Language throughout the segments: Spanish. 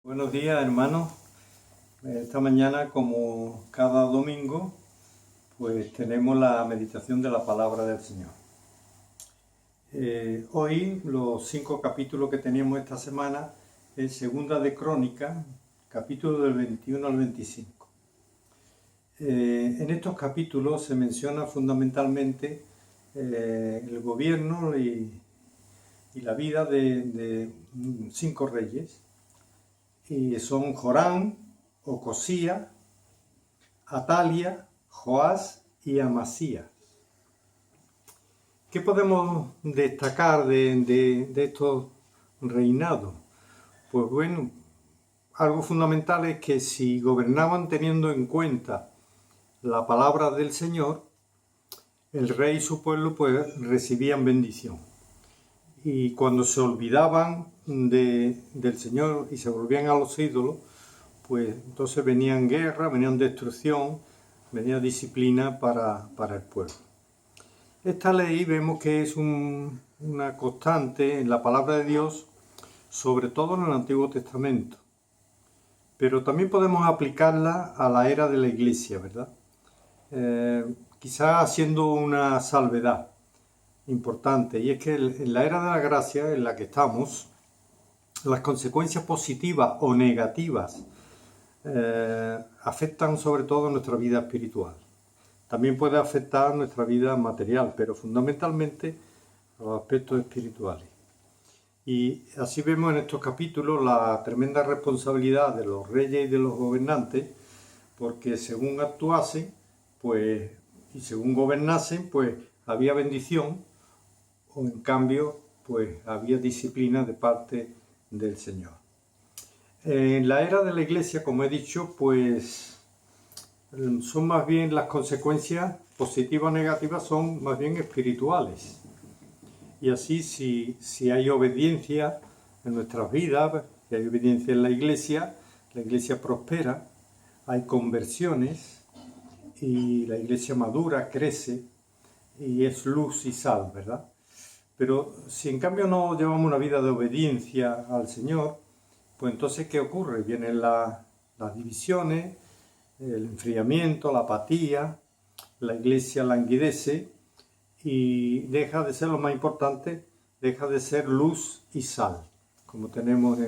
Buenos días, hermanos. Esta mañana, como cada domingo, pues tenemos la meditación de la palabra del Señor. Hoy los 5 capítulos que teníamos esta semana es Segunda de Crónicas, capítulo del 21 al 25. En estos capítulos se menciona fundamentalmente el gobierno y la vida de 5 reyes. Y son Joram, Ocosías, Atalia, Joás y Amasías. ¿Qué podemos destacar de estos reinados? Pues bueno, algo fundamental es que si gobernaban teniendo en cuenta la palabra del Señor, el rey y su pueblo pues recibían bendición. Y cuando se olvidaban del Señor y se volvían a los ídolos, pues entonces venían guerra, venían destrucción, venía disciplina para el pueblo. Esta ley vemos que es una constante en la palabra de Dios, sobre todo en el Antiguo Testamento. Pero también podemos aplicarla a la era de la Iglesia, ¿verdad? Quizás haciendo una salvedad importante, y es que en la era de la gracia en la que estamos, las consecuencias positivas o negativas afectan sobre todo nuestra vida espiritual. También puede afectar nuestra vida material, pero fundamentalmente los aspectos espirituales. Y así vemos en estos capítulos la tremenda responsabilidad de los reyes y de los gobernantes, porque según actuasen, pues, y según gobernasen, pues había bendición, o en cambio, pues había disciplina de parte del Señor. En la era de la Iglesia, como he dicho, pues son más bien las consecuencias positivas o negativas, son más bien espirituales. Y así, si hay obediencia en nuestras vidas, si hay obediencia en la Iglesia prospera, hay conversiones y la Iglesia madura, crece y es luz y sal, ¿verdad? Pero si en cambio no llevamos una vida de obediencia al Señor, pues entonces ¿qué ocurre? Vienen las divisiones, el enfriamiento, la apatía, la iglesia languidece y deja de ser lo más importante, deja de ser luz y sal, como tenemos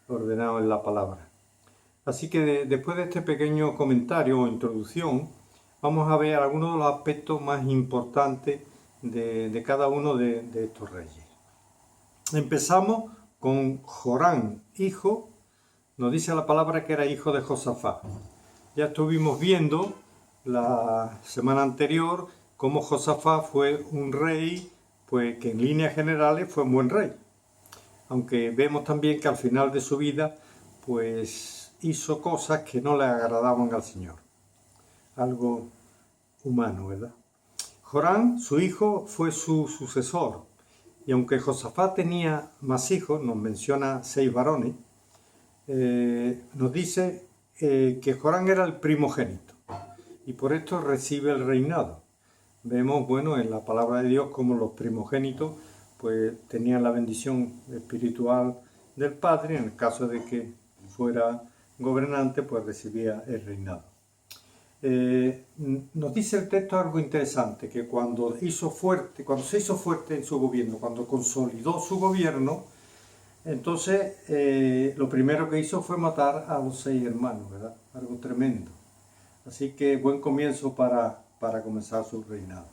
ordenado en la palabra. Así que después de este pequeño comentario o introducción, vamos a ver algunos de los aspectos más importantes de cada uno de estos reyes. Empezamos con Joram, hijo, nos dice la palabra que era hijo de Josafat. Ya estuvimos viendo la semana anterior cómo Josafat fue un rey, pues que en líneas generales fue un buen rey. Aunque vemos también que al final de su vida, pues hizo cosas que no le agradaban al Señor. Algo humano, ¿verdad? Joram, su hijo, fue su sucesor. Y aunque Josafat tenía más hijos, nos menciona 6 varones, nos dice que Joram era el primogénito y por esto recibe el reinado. Vemos, bueno, en la palabra de Dios como los primogénitos pues tenían la bendición espiritual del padre, en el caso de que fuera gobernante pues recibía el reinado. Nos dice el texto algo interesante, que cuando se hizo fuerte en su gobierno, cuando consolidó su gobierno, entonces lo primero que hizo fue matar a los 6 hermanos, ¿verdad? Algo tremendo. Así que buen comienzo para comenzar su reinado.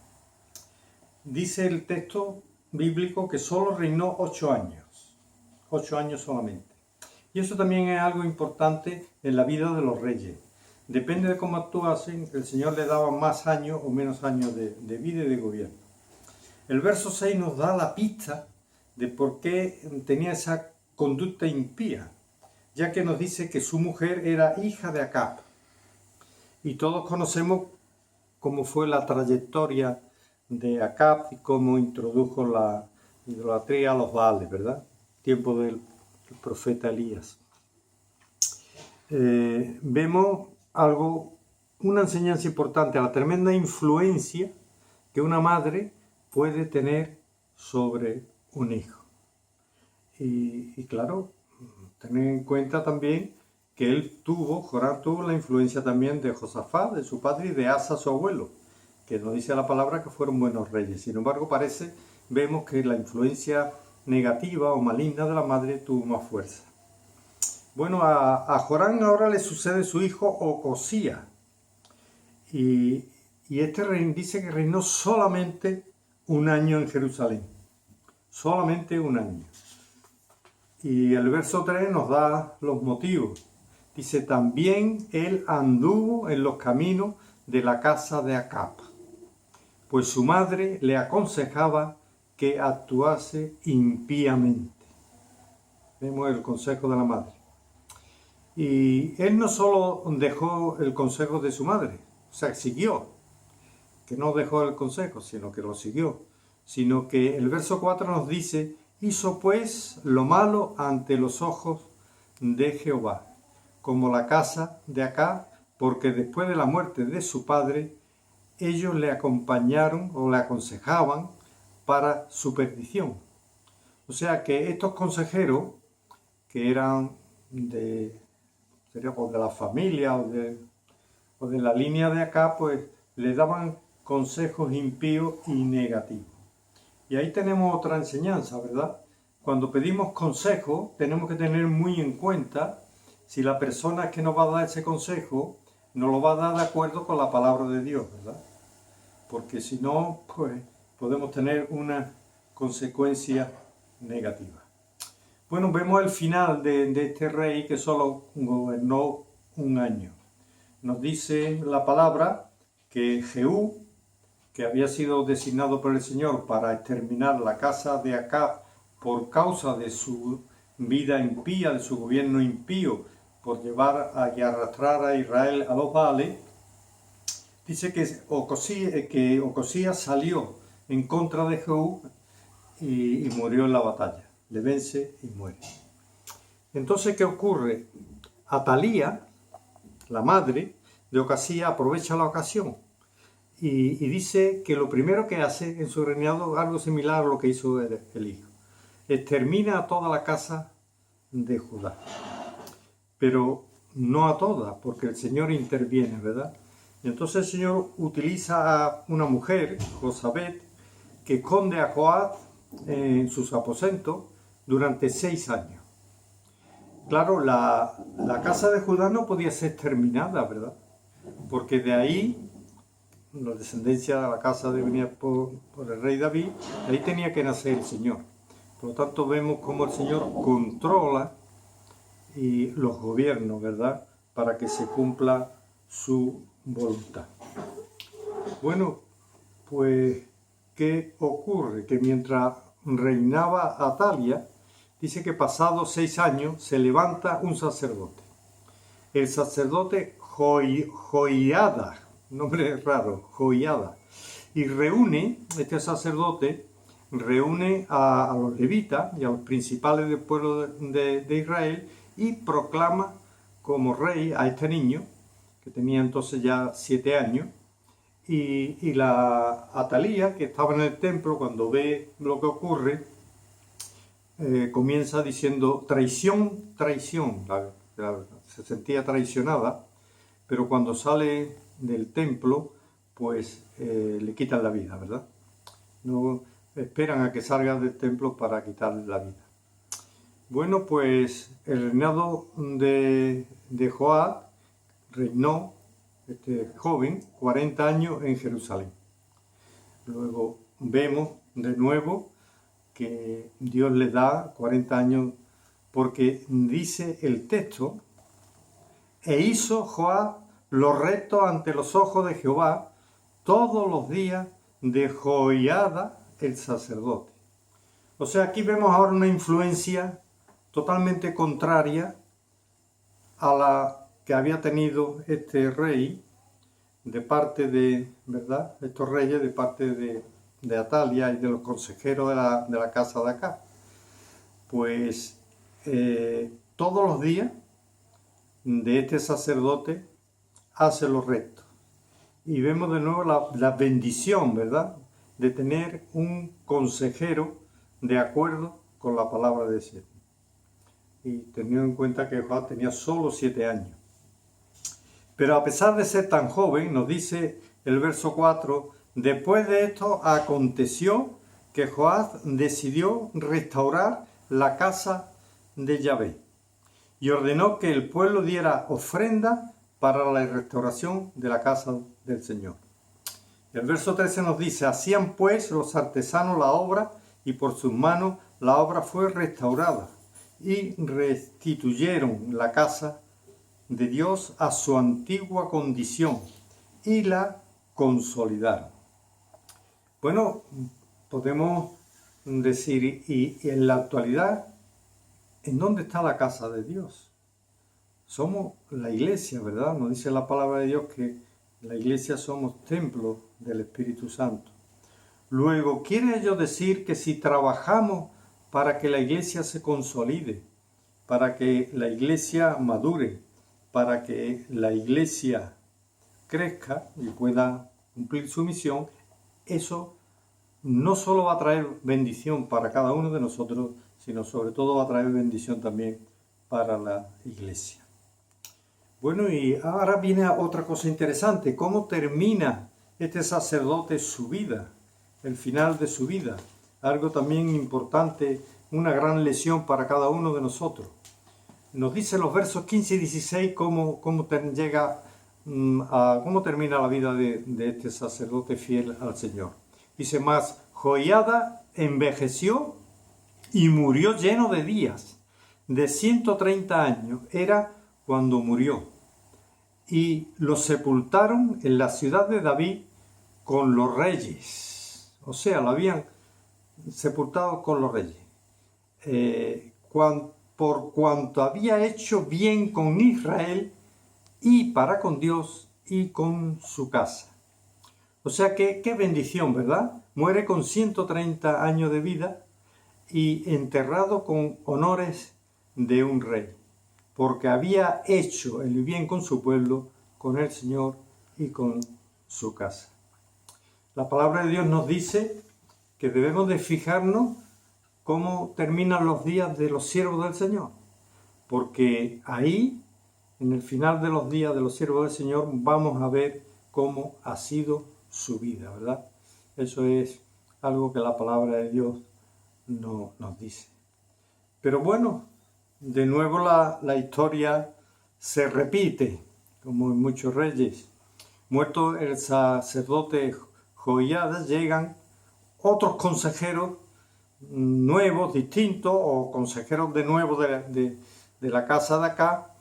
Dice el texto bíblico que solo reinó 8 años. 8 años solamente. Y eso también es algo importante en la vida de los reyes. Depende de cómo actuasen, el Señor le daba más años o menos años de vida y de gobierno. El verso 6 nos da la pista de por qué tenía esa conducta impía, ya que nos dice que su mujer era hija de Acab. Y todos conocemos cómo fue la trayectoria de Acab y cómo introdujo la idolatría a los Baales, ¿verdad? Tiempo del profeta Elías. Vemos una enseñanza importante, la tremenda influencia que una madre puede tener sobre un hijo. Y claro, tener en cuenta también que Joram tuvo la influencia también de Josafat, de su padre, y de Asa, su abuelo, que nos dice la palabra que fueron buenos reyes. Sin embargo, vemos que la influencia negativa o maligna de la madre tuvo más fuerza. Bueno, a Joram ahora le sucede su hijo Ocosías. Y este rey dice que reinó solamente un año en Jerusalén. Solamente un año. Y el verso 3 nos da los motivos. Dice, también él anduvo en los caminos de la casa de Acab, pues su madre le aconsejaba que actuase impíamente. Vemos el consejo de la madre. Y él no solo dejó el consejo de su madre, o sea, siguió, que no dejó el consejo, sino que lo siguió, sino que el verso 4 nos dice, hizo pues lo malo ante los ojos de Jehová, como la casa de Acab, porque después de la muerte de su padre, ellos le acompañaron o le aconsejaban para su perdición. O sea que estos consejeros, que eran de la familia o de la línea de Acab, pues le daban consejos impíos y negativos. Y ahí tenemos otra enseñanza, ¿verdad? Cuando pedimos consejo, tenemos que tener muy en cuenta si la persona que nos va a dar ese consejo nos lo va a dar de acuerdo con la palabra de Dios, ¿verdad? Porque si no, pues podemos tener una consecuencia negativa. Bueno, vemos el final de este rey que solo gobernó un año. Nos dice la palabra que Jehú, que había sido designado por el Señor para exterminar la casa de Acab por causa de su vida impía, de su gobierno impío, por llevar y arrastrar a Israel a los Baales, dice que Ocosías salió en contra de Jehú y murió en la batalla. Le vence y muere. Entonces, ¿qué ocurre? Atalía, la madre de Ocosías, aprovecha la ocasión y dice que lo primero que hace en su reinado, algo similar a lo que hizo el hijo, extermina a toda la casa de Judá. Pero no a todas, porque el Señor interviene, ¿verdad? Y entonces el Señor utiliza a una mujer, Josabet, que esconde a Joab en sus aposentos durante 6 años. Claro, la casa de Judá no podía ser exterminada, ¿verdad? Porque de ahí, la descendencia de la casa de venir por el rey David, de ahí tenía que nacer el Señor. Por lo tanto, vemos cómo el Señor controla y los gobiernos, ¿verdad? Para que se cumpla su voluntad. Bueno, pues, ¿qué ocurre? Que mientras reinaba Atalia, dice que pasados 6 años se levanta un sacerdote. El sacerdote Joiada, nombre raro, Joiada, y este sacerdote reúne a los levitas y a los principales del pueblo de Israel y proclama como rey a este niño, que tenía entonces ya 7 años, y la Atalía, que estaba en el templo, cuando ve lo que ocurre, comienza diciendo traición, traición. Se sentía traicionada, pero cuando sale del templo, pues le quitan la vida, ¿verdad? No esperan a que salga del templo para quitarle la vida. Bueno, pues el reinado de Joab reinó, este joven, 40 años en Jerusalén. Luego vemos de nuevo que Dios le da 40 años, porque dice el texto, e hizo Joab lo recto ante los ojos de Jehová todos los días de Joiada el sacerdote. O sea, aquí vemos ahora una influencia totalmente contraria a la que había tenido este rey de parte de, ¿verdad? Estos reyes de parte de Atalia y de los consejeros de la casa de Acab. Pues todos los días de este sacerdote hace lo recto. Y vemos de nuevo la bendición, ¿verdad?, de tener un consejero de acuerdo con la palabra de Dios. y teniendo en cuenta que Joás tenía solo 7 años. Pero a pesar de ser tan joven, nos dice el verso 4, después de esto aconteció que Joás decidió restaurar la casa de Yahvé y ordenó que el pueblo diera ofrenda para la restauración de la casa del Señor. El verso 13 nos dice, hacían pues los artesanos la obra y por sus manos la obra fue restaurada y restituyeron la casa de Dios a su antigua condición y la consolidaron. Bueno, podemos decir, y en la actualidad, ¿en dónde está la casa de Dios? Somos la iglesia, ¿verdad? Nos dice la palabra de Dios que la iglesia somos templos del Espíritu Santo. Luego, quiere ello decir que si trabajamos para que la iglesia se consolide, para que la iglesia madure, para que la iglesia crezca y pueda cumplir su misión, eso no solo va a traer bendición para cada uno de nosotros, sino sobre todo va a traer bendición también para la iglesia. Bueno, y ahora viene otra cosa interesante, ¿cómo termina este sacerdote su vida, el final de su vida? Algo también importante, una gran lección para cada uno de nosotros. Nos dice los versos 15 y 16 cómo termina la vida de este sacerdote fiel al Señor. Dice más, Joiada envejeció y murió lleno de días. De 130 años era cuando murió. Y lo sepultaron en la ciudad de David con los reyes. O sea, lo habían sepultado con los reyes. Por cuanto había hecho bien con Israel y para con Dios y con su casa. O sea que qué bendición, ¿verdad? Muere con 130 años de vida y enterrado con honores de un rey, porque había hecho el bien con su pueblo, con el Señor y con su casa. La palabra de Dios nos dice que debemos de fijarnos cómo terminan los días de los siervos del Señor, porque ahí, en el final de los días de los siervos del Señor, vamos a ver cómo ha sido su vida, ¿verdad? Eso es algo que la palabra de Dios nos dice. Pero bueno, de nuevo la historia se repite, como en muchos reyes. Muerto el sacerdote Joiada, llegan otros consejeros nuevos, distintos, o consejeros de nuevo de la casa de acá,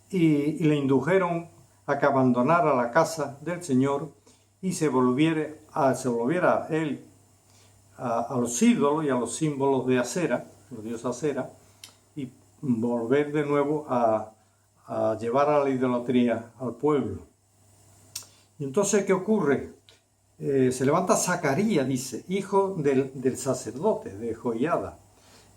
y le indujeron a que abandonara la casa del Señor y se volviera él a los ídolos y a los símbolos de Acera, los dioses Acera, y volver de nuevo a llevar a la idolatría al pueblo. Y entonces, ¿qué ocurre? Se levanta Zacarías, dice, hijo del sacerdote de Joiada,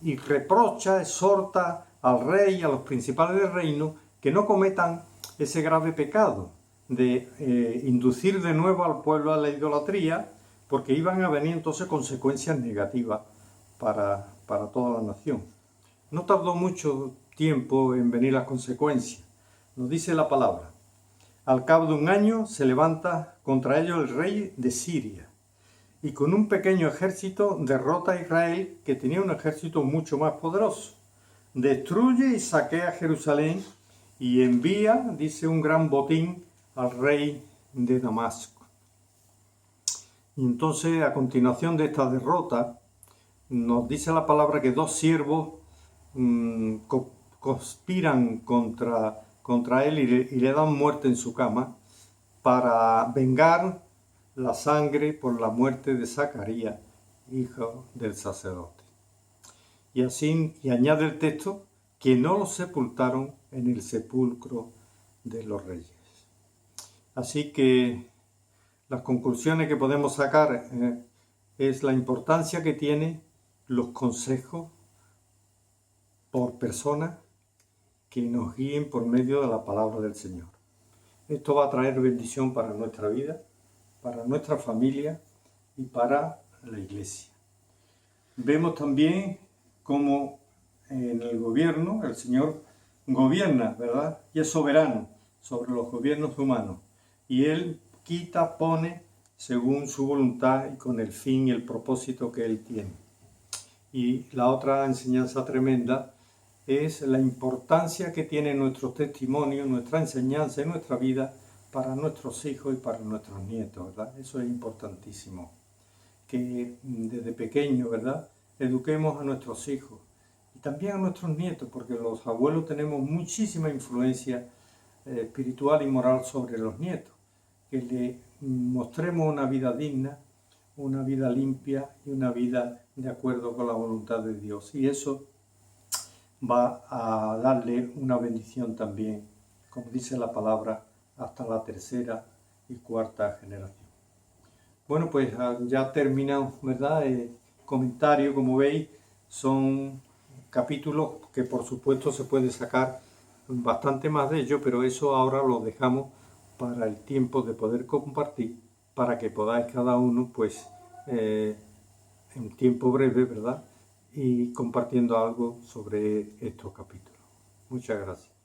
y reprocha, exhorta al rey y a los principales del reino que no cometan ese grave pecado de inducir de nuevo al pueblo a la idolatría, porque iban a venir entonces consecuencias negativas para toda la nación. No tardó mucho tiempo en venir las consecuencias. Nos dice la palabra. Al cabo de un año se levanta contra ellos el rey de Siria y con un pequeño ejército derrota a Israel, que tenía un ejército mucho más poderoso. Destruye y saquea Jerusalén y envía, dice, un gran botín al rey de Damasco. Y entonces, a continuación de esta derrota, nos dice la palabra que dos siervos conspiran contra él y le dan muerte en su cama para vengar la sangre por la muerte de Zacarías, hijo del sacerdote. Y así, y añade el texto, que no lo sepultaron en el sepulcro de los reyes. Así que las conclusiones que podemos sacar es la importancia que tienen los consejos por personas que nos guíen por medio de la palabra del Señor. Esto va a traer bendición para nuestra vida, para nuestra familia y para la iglesia. Vemos también cómo en el gobierno, el Señor gobierna, ¿verdad? Y es soberano sobre los gobiernos humanos. Y Él quita, pone según su voluntad y con el fin y el propósito que Él tiene. Y la otra enseñanza tremenda es la importancia que tiene nuestro testimonio, nuestra enseñanza y nuestra vida para nuestros hijos y para nuestros nietos, ¿verdad? Eso es importantísimo. Que desde pequeños, ¿verdad?, eduquemos a nuestros hijos y también a nuestros nietos, porque los abuelos tenemos muchísima influencia espiritual y moral sobre los nietos. Que le mostremos una vida digna, una vida limpia y una vida de acuerdo con la voluntad de Dios. Y eso va a darle una bendición también, como dice la palabra, hasta la tercera y cuarta generación. Bueno, pues ya terminamos, ¿verdad? El comentario, como veis, son capítulos que por supuesto se puede sacar bastante más de ellos, pero eso ahora lo dejamos para el tiempo de poder compartir, para que podáis cada uno, pues, en un tiempo breve, ¿verdad?, y compartiendo algo sobre estos capítulos. Muchas gracias.